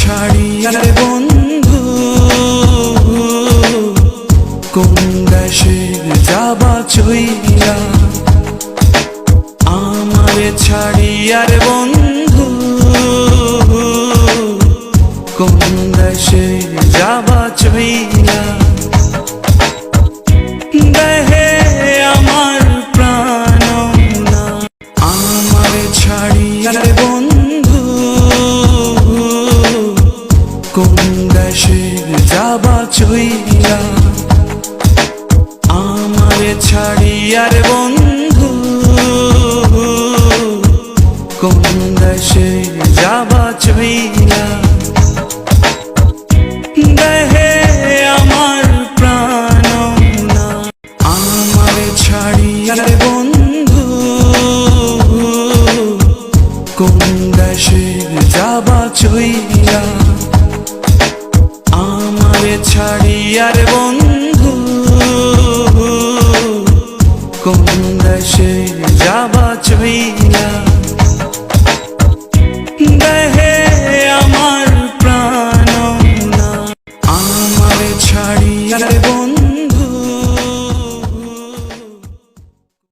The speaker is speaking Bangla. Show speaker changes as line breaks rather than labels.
ছাড়িয়া রে বন্ধু কোন দেশে যাবা চইয়া আমারে ছাড়িয়া রে বন্ধু কোন দেশে যাবা চইয়া দেহে আমার প্রাণ না আমারে ছাড়িয়া রে বন্ধু কোন দেশে যাবা চইয়া আমারে ছাড়িয়া রে বন্ধু কোন দেশে যাবা চইয়া দেহে আমার প্রাণ না আমারে ছাড়িয়া রে বন্ধু কোন দেশে যাবা চইয়া আমারে ছাড়িয়া রে বন্ধু কোন দেশে যাবা চইয়া দেহে আমার প্রাণ না আমারে ছাড়িয়া রে